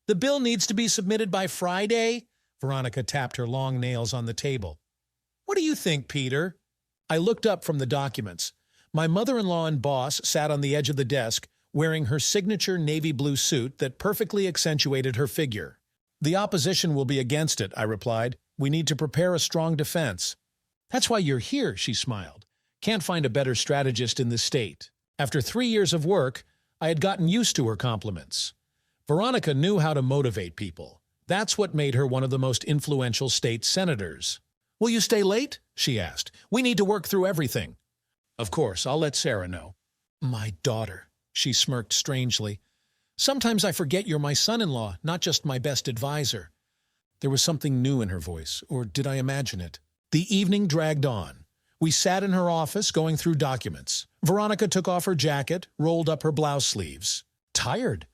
The bill needs to be submitted by Friday. Veronica tapped her long nails on the table. What do you think, Peter? I looked up from the documents. My mother-in-law and boss sat on the edge of the desk, wearing her signature navy blue suit that perfectly accentuated her figure. The opposition will be against it, I replied. We need to prepare a strong defense. That's why you're here, she smiled. Can't find a better strategist in this state. After 3 years of work, I had gotten used to her compliments. Veronica knew how to motivate people. That's what made her one of the most influential state senators. Will you stay late? She asked. We need to work through everything. Of course, I'll let Sarah know. My daughter, she smirked strangely. Sometimes I forget you're my son-in-law, not just my best advisor. There was something new in her voice, or did I imagine it? The evening dragged on. We sat in her office going through documents. Veronica took off her jacket, rolled up her blouse sleeves. Tired.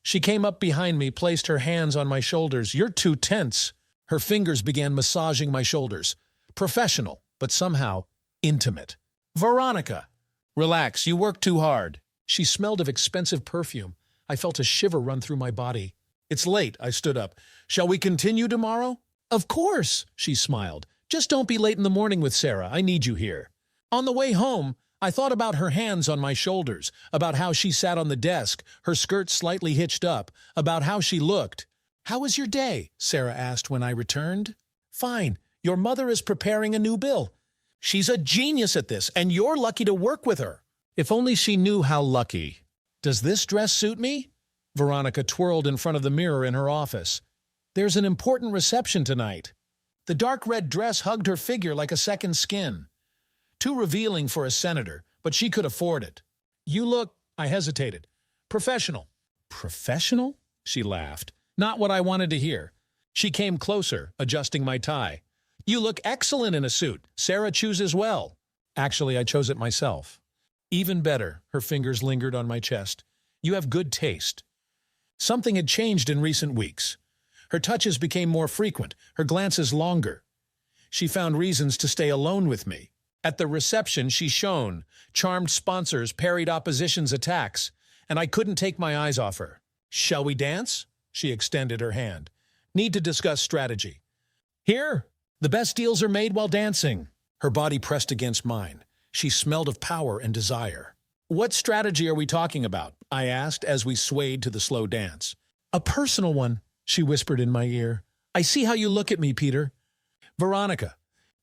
She came up behind me, placed her hands on my shoulders. You're too tense. Her fingers began massaging my shoulders. Professional, but somehow intimate. Veronica! Relax, you work too hard. She smelled of expensive perfume. I felt a shiver run through my body. It's late, I stood up. Shall we continue tomorrow? Of course, she smiled. Just don't be late in the morning with Sarah. I need you here. On the way home, I thought about her hands on my shoulders, about how she sat on the desk, her skirt slightly hitched up, about how she looked. How was your day? Sarah asked when I returned. Fine. Your mother is preparing a new bill. She's a genius at this, and you're lucky to work with her. If only she knew how lucky. Does this dress suit me? Veronica twirled in front of the mirror in her office. There's an important reception tonight. The dark red dress hugged her figure like a second skin. Too revealing for a senator, but she could afford it. You look, I hesitated, professional. Professional? She laughed. Not what I wanted to hear. She came closer, adjusting my tie. You look excellent in a suit. Sarah chooses well. Actually, I chose it myself. Even better, her fingers lingered on my chest. You have good taste. Something had changed in recent weeks. Her touches became more frequent, her glances longer. She found reasons to stay alone with me. At the reception, she shone. Charmed sponsors parried opposition's attacks, and I couldn't take my eyes off her. Shall we dance? She extended her hand. Need to discuss strategy. Here, the best deals are made while dancing. Her body pressed against mine. She smelled of power and desire. What strategy are we talking about? I asked as we swayed to the slow dance. A personal one, she whispered in my ear. I see how you look at me, Peter. Veronica,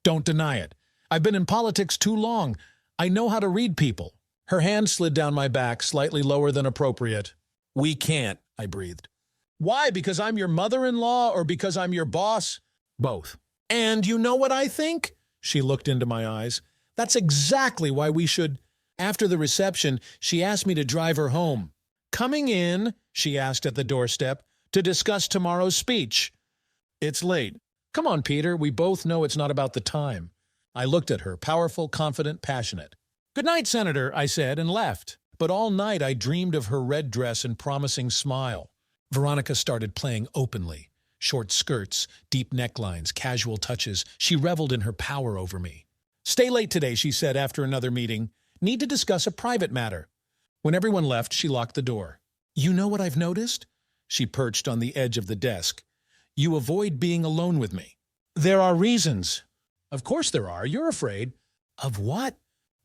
don't deny it. I've been in politics too long. I know how to read people. Her hand slid down my back, slightly lower than appropriate. We can't, I breathed. Why? Because I'm your mother-in-law or because I'm your boss? Both. And you know what I think? She looked into my eyes. That's exactly why we should. After the reception, she asked me to drive her home. Coming in, she asked at the doorstep, to discuss tomorrow's speech. It's late. Come on, Peter, we both know it's not about the time. I looked at her, powerful, confident, passionate. Good night, Senator, I said, and left. But all night I dreamed of her red dress and promising smile. Veronica started playing openly. Short skirts, deep necklines, casual touches. She reveled in her power over me. Stay late today, she said after another meeting. Need to discuss a private matter. When everyone left, she locked the door. You know what I've noticed? She perched on the edge of the desk. You avoid being alone with me. There are reasons. Of course there are. You're afraid. Of what?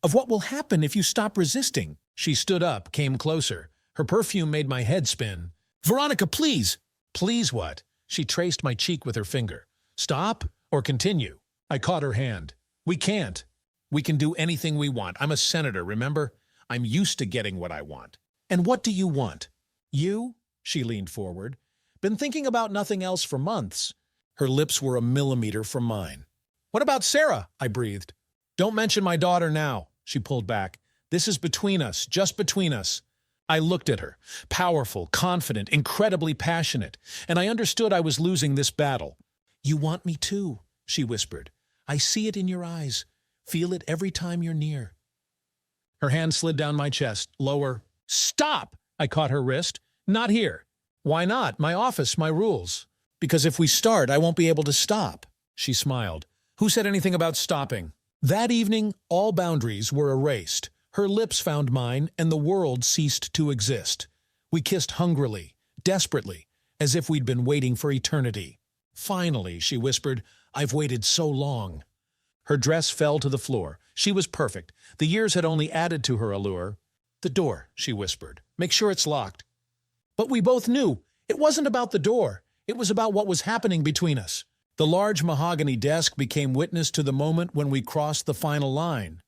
Of what will happen if you stop resisting. She stood up, came closer. Her perfume made my head spin. Veronica, please. Please what? She traced my cheek with her finger. Stop or continue? I caught her hand. We can't. We can do anything we want. I'm a senator, remember? I'm used to getting what I want. And what do you want? You? She leaned forward. Been thinking about nothing else for months. Her lips were a millimeter from mine. What about Sarah? I breathed. Don't mention my daughter now. She pulled back. This is between us, just between us. I looked at her, powerful, confident, incredibly passionate, and I understood I was losing this battle. You want me too, she whispered. I see it in your eyes. Feel it every time you're near. Her hand slid down my chest, lower. Stop! I caught her wrist. Not here. Why not? My office, my rules. Because if we start, I won't be able to stop. She smiled. Who said anything about stopping? That evening, all boundaries were erased. Her lips found mine, and the world ceased to exist. We kissed hungrily, desperately, as if we'd been waiting for eternity. "Finally," she whispered, "I've waited so long." Her dress fell to the floor. She was perfect. The years had only added to her allure. "The door," she whispered. "Make sure it's locked." But we both knew it wasn't about the door. It was about what was happening between us. The large mahogany desk became witness to the moment when we crossed the final line.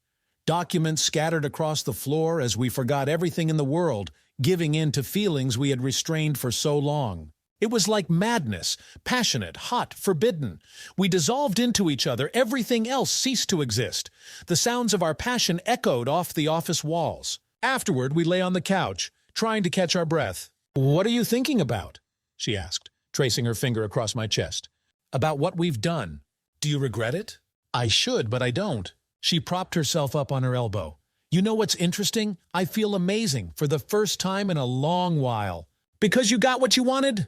Documents scattered across the floor as we forgot everything in the world, giving in to feelings we had restrained for so long. It was like madness, passionate, hot, forbidden. We dissolved into each other. Everything else ceased to exist. The sounds of our passion echoed off the office walls. Afterward, we lay on the couch, trying to catch our breath. "What are you thinking about?" she asked, tracing her finger across my chest. "About what we've done. Do you regret it?" "I should, but I don't." She propped herself up on her elbow. "You know what's interesting? I feel amazing for the first time in a long while." "Because you got what you wanted?"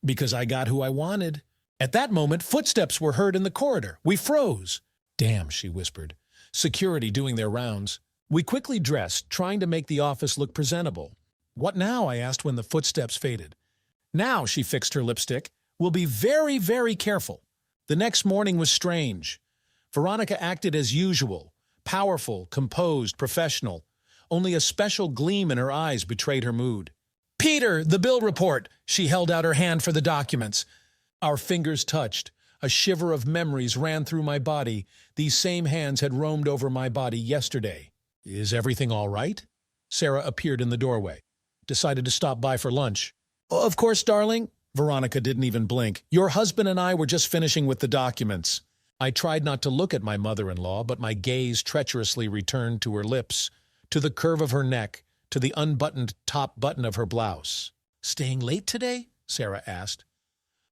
"Because I got who I wanted." At that moment, footsteps were heard in the corridor. We froze. "Damn," she whispered. "Security doing their rounds." We quickly dressed, trying to make the office look presentable. "What now?" I asked when the footsteps faded. "Now," she fixed her lipstick, "we'll be very, very careful." The next morning was strange. Veronica acted as usual, powerful, composed, professional. Only a special gleam in her eyes betrayed her mood. "Peter, the bill report!" She held out her hand for the documents. Our fingers touched. A shiver of memories ran through my body. These same hands had roamed over my body yesterday. "Is everything all right?" Sarah appeared in the doorway. "Decided to stop by for lunch." "Of course, darling." Veronica didn't even blink. "Your husband and I were just finishing with the documents." I tried not to look at my mother-in-law, but my gaze treacherously returned to her lips, to the curve of her neck, to the unbuttoned top button of her blouse. "Staying late today?" Sarah asked.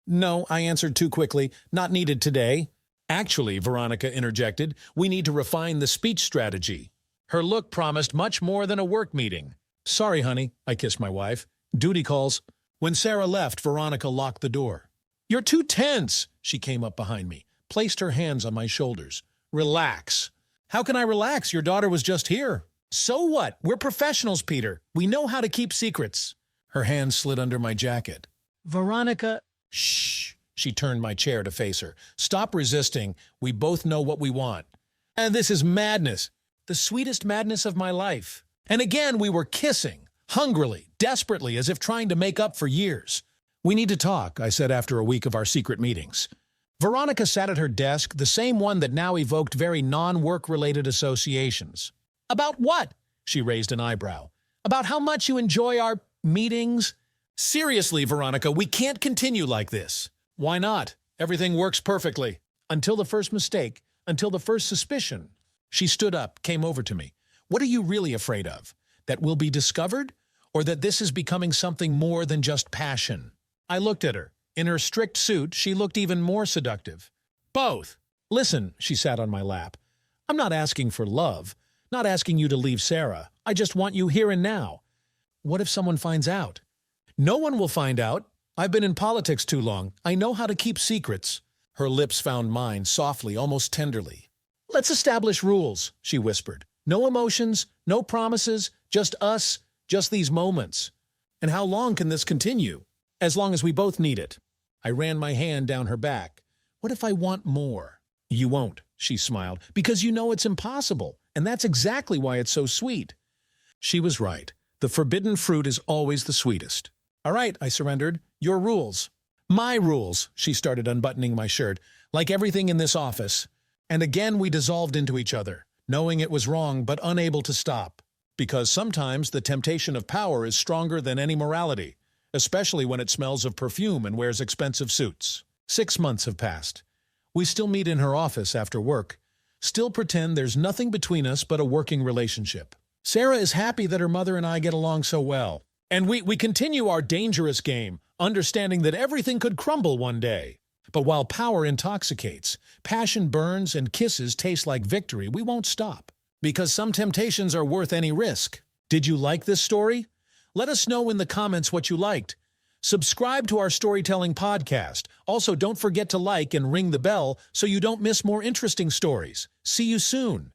"No," I answered too quickly. "Not needed today." "Actually," Veronica interjected, "we need to refine the speech strategy." Her look promised much more than a work meeting. "Sorry, honey," I kissed my wife. "Duty calls." When Sarah left, Veronica locked the door. "You're too tense." She came up behind me, placed her hands on my shoulders. "Relax." "How can I relax? Your daughter was just here." "So what? We're professionals, Peter. We know how to keep secrets." Her hand slid under my jacket. "Veronica—" "Shh." She turned my chair to face her. "Stop resisting. We both know what we want." "And this is madness." "The sweetest madness of my life." And again we were kissing, hungrily, desperately, as if trying to make up for years. "We need to talk," I said after a week of our secret meetings. Veronica sat at her desk, the same one that now evoked very non-work-related associations. "About what?" She raised an eyebrow. "About how much you enjoy our meetings?" "Seriously, Veronica, we can't continue like this." "Why not? Everything works perfectly." "Until the first mistake, until the first suspicion." She stood up, came over to me. "What are you really afraid of? That we'll be discovered? Or that this is becoming something more than just passion?" I looked at her. In her strict suit, she looked even more seductive. "Both." "Listen," she sat on my lap. "I'm not asking for love. Not asking you to leave Sarah. I just want you here and now." "What if someone finds out?" "No one will find out. I've been in politics too long. I know how to keep secrets." Her lips found mine, softly, almost tenderly. "Let's establish rules," she whispered. "No emotions, no promises, just us, just these moments." "And how long can this continue?" "As long as we both need it." I ran my hand down her back. "What if I want more?" "You won't," she smiled, "because you know it's impossible. And that's exactly why it's so sweet." She was right. The forbidden fruit is always the sweetest. "All right," I surrendered. "Your rules." "My rules," she started unbuttoning my shirt, "like everything in this office." And again we dissolved into each other, knowing it was wrong but unable to stop. Because sometimes the temptation of power is stronger than any morality, especially when it smells of perfume and wears expensive suits. 6 months have passed. We still meet in her office after work, still pretend there's nothing between us but a working relationship. Sarah is happy that her mother and I get along so well. And we continue our dangerous game, understanding that everything could crumble one day. But while power intoxicates, passion burns, and kisses taste like victory, we won't stop. Because some temptations are worth any risk. Did you like this story? Let us know in the comments what you liked. Subscribe to our storytelling podcast. Also, don't forget to like and ring the bell so you don't miss more interesting stories. See you soon.